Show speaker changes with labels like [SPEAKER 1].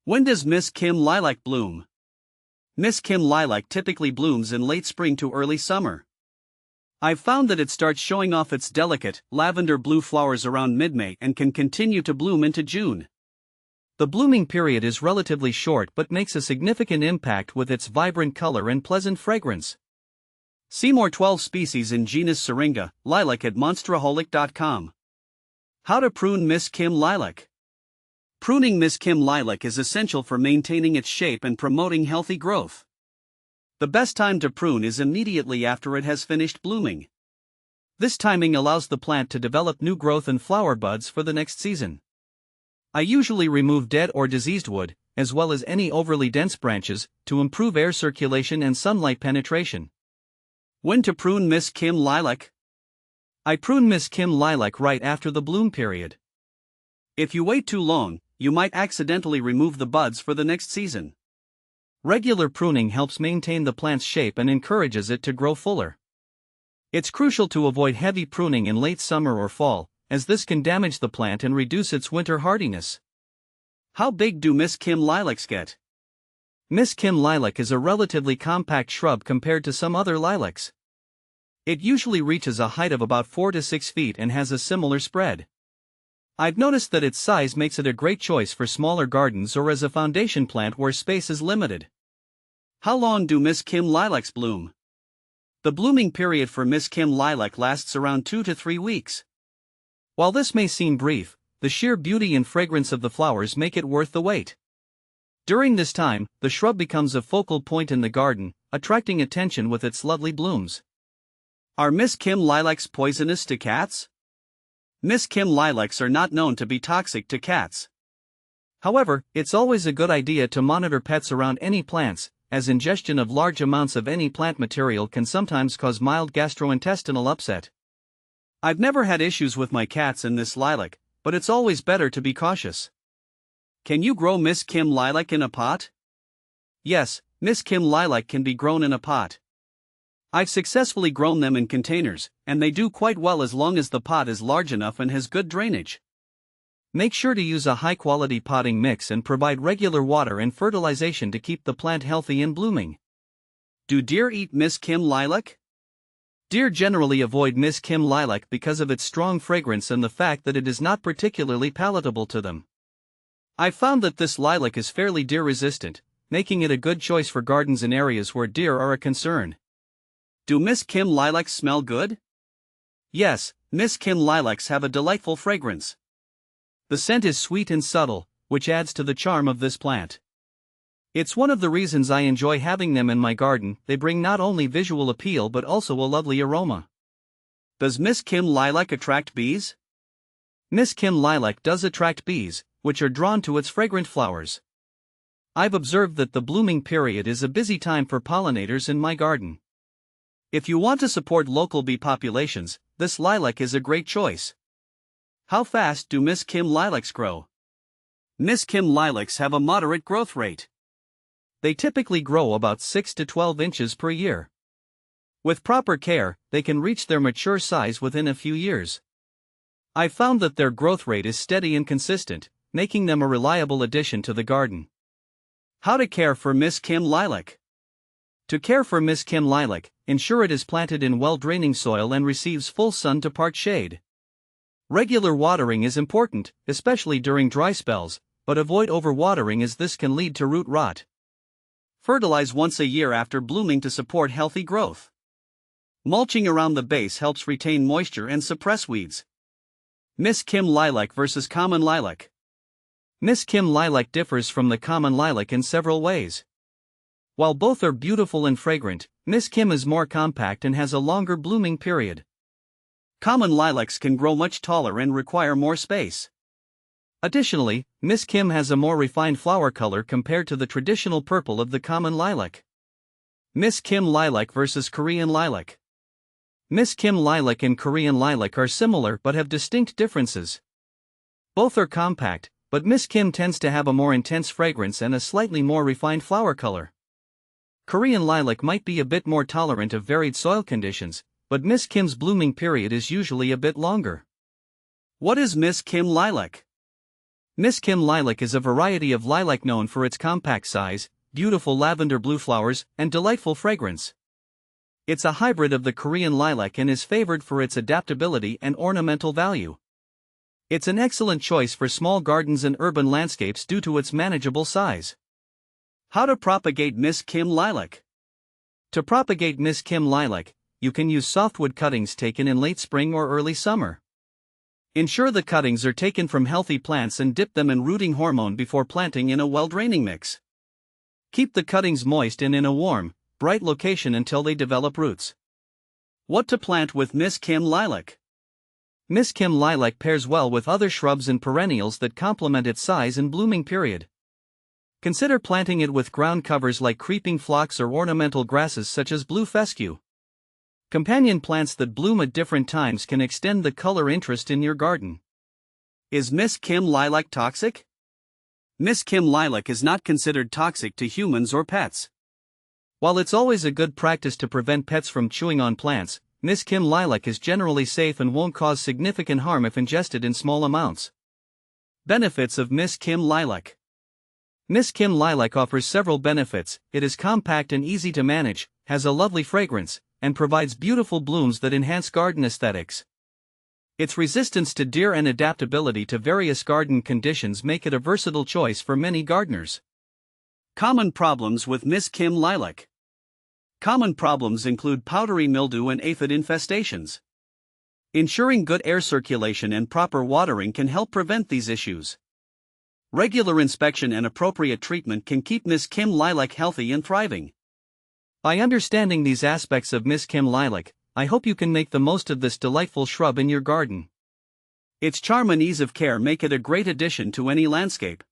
[SPEAKER 1] When does Miss Kim lilac bloom? Miss Kim lilac typically blooms in late spring to early summer. I've found that it starts showing off its delicate, lavender blue flowers around mid-May and can continue to bloom into June.
[SPEAKER 2] The blooming period is relatively short but makes a significant impact with its vibrant color and pleasant fragrance.
[SPEAKER 1] See more 12 species in genus Syringa, lilac at monsteraholic.com. How to prune Miss Kim lilac. Pruning Miss Kim lilac is essential for maintaining its shape and promoting healthy growth. The best time to prune is immediately after it has finished blooming. This timing allows the plant to develop new growth and flower buds for the next season. I usually remove dead or diseased wood, as well as any overly dense branches, to improve air circulation and sunlight penetration. When to prune Miss Kim lilac?
[SPEAKER 2] I prune Miss Kim lilac right after the bloom period.
[SPEAKER 1] If you wait too long, you might accidentally remove the buds for the next season.
[SPEAKER 2] Regular pruning helps maintain the plant's shape and encourages it to grow fuller. It's crucial to avoid heavy pruning in late summer or fall, as this can damage the plant and reduce its winter hardiness.
[SPEAKER 1] How big do Miss Kim lilacs get?
[SPEAKER 2] Miss Kim lilac is a relatively compact shrub compared to some other lilacs. It usually reaches a height of about 4 to 6 feet and has a similar spread. I've noticed that its size makes it a great choice for smaller gardens or as a foundation plant where space is limited.
[SPEAKER 1] How long do Miss Kim lilacs bloom? The blooming period for Miss Kim lilac lasts around 2 to 3 weeks.
[SPEAKER 2] While this may seem brief, the sheer beauty and fragrance of the flowers make it worth the wait. During this time, the shrub becomes a focal point in the garden, attracting attention with its lovely blooms.
[SPEAKER 1] Are Miss Kim lilacs poisonous to cats? Miss Kim lilacs are not known to be toxic to cats.
[SPEAKER 2] However, it's always a good idea to monitor pets around any plants, as ingestion of large amounts of any plant material can sometimes cause mild gastrointestinal upset.
[SPEAKER 1] I've never had issues with my cats in this lilac, but it's always better to be cautious. Can you grow Miss Kim lilac in a pot? Yes, Miss Kim lilac can be grown in a pot. I've successfully grown them in containers, and they do quite well as long as the pot is large enough and has good drainage.
[SPEAKER 2] Make sure to use a high-quality potting mix and provide regular water and fertilization to keep the plant healthy and blooming.
[SPEAKER 1] Do deer eat Miss Kim lilac?
[SPEAKER 2] Deer generally avoid Miss Kim lilac because of its strong fragrance and the fact that it is not particularly palatable to them.
[SPEAKER 1] I've found that this lilac is fairly deer-resistant, making it a good choice for gardens in areas where deer are a concern. Do Miss Kim lilacs smell good? Yes, Miss Kim lilacs have a delightful fragrance. The scent is sweet and subtle, which adds to the charm of this plant. It's one of the reasons I enjoy having them in my garden. They bring not only visual appeal but also a lovely aroma. Does Miss Kim lilac attract bees?
[SPEAKER 2] Miss Kim lilac does attract bees, which are drawn to its fragrant flowers. I've observed that the blooming period is a busy time for pollinators in my garden.
[SPEAKER 1] If you want to support local bee populations, this lilac is a great choice. How fast do Miss Kim lilacs grow? Miss Kim lilacs have a moderate growth rate.
[SPEAKER 2] They typically grow about 6 to 12 inches per year. With proper care, they can reach their mature size within a few years. I've found that their growth rate is steady and consistent, making them a reliable addition to the garden.
[SPEAKER 1] How to care for Miss Kim lilac?
[SPEAKER 2] To care for Miss Kim lilac, ensure it is planted in well-draining soil and receives full sun to part shade. Regular watering is important, especially during dry spells, but avoid overwatering as this can lead to root rot.
[SPEAKER 1] Fertilize once a year after blooming to support healthy growth. Mulching around the base helps retain moisture and suppress weeds. Miss Kim lilac versus common lilac.
[SPEAKER 2] Miss Kim lilac differs from the common lilac in several ways. While both are beautiful and fragrant, Miss Kim is more compact and has a longer blooming period.
[SPEAKER 1] Common lilacs can grow much taller and require more space.
[SPEAKER 2] Additionally, Miss Kim has a more refined flower color compared to the traditional purple of the common lilac.
[SPEAKER 1] Miss Kim lilac versus Korean lilac.
[SPEAKER 2] Miss Kim lilac and Korean lilac are similar but have distinct differences. Both are compact, but Miss Kim tends to have a more intense fragrance and a slightly more refined flower color. Korean lilac might be a bit more tolerant of varied soil conditions, but Miss Kim's blooming period is usually a bit longer.
[SPEAKER 1] What is Miss Kim lilac?
[SPEAKER 2] Miss Kim lilac is a variety of lilac known for its compact size, beautiful lavender blue flowers, and delightful fragrance. It's a hybrid of the Korean lilac and is favored for its adaptability and ornamental value. It's an excellent choice for small gardens and urban landscapes due to its manageable size.
[SPEAKER 1] How to propagate Miss Kim lilac?
[SPEAKER 2] To propagate Miss Kim lilac, you can use softwood cuttings taken in late spring or early summer. Ensure the cuttings are taken from healthy plants and dip them in rooting hormone before planting in a well-draining mix. Keep the cuttings moist and in a warm, bright location until they develop roots.
[SPEAKER 1] What to plant with Miss Kim lilac?
[SPEAKER 2] Miss Kim lilac pairs well with other shrubs and perennials that complement its size and blooming period. Consider planting it with ground covers like creeping phlox or ornamental grasses such as blue fescue. Companion plants that bloom at different times can extend the color interest in your garden.
[SPEAKER 1] Is Miss Kim lilac toxic? Miss Kim lilac is not considered toxic to humans or pets.
[SPEAKER 2] While it's always a good practice to prevent pets from chewing on plants, Miss Kim lilac is generally safe and won't cause significant harm if ingested in small amounts.
[SPEAKER 1] Benefits of Miss Kim lilac.
[SPEAKER 2] Miss Kim lilac offers several benefits. It is compact and easy to manage, has a lovely fragrance, and provides beautiful blooms that enhance garden aesthetics. Its resistance to deer and adaptability to various garden conditions make it a versatile choice for many gardeners.
[SPEAKER 1] Common problems with Miss Kim lilac. Common problems include powdery mildew and aphid infestations. Ensuring good air circulation and proper watering can help prevent these issues. Regular inspection and appropriate treatment can keep Miss Kim lilac healthy and thriving.
[SPEAKER 2] By understanding these aspects of Miss Kim lilac, I hope you can make the most of this delightful shrub in your garden.
[SPEAKER 1] Its charm and ease of care make it a great addition to any landscape.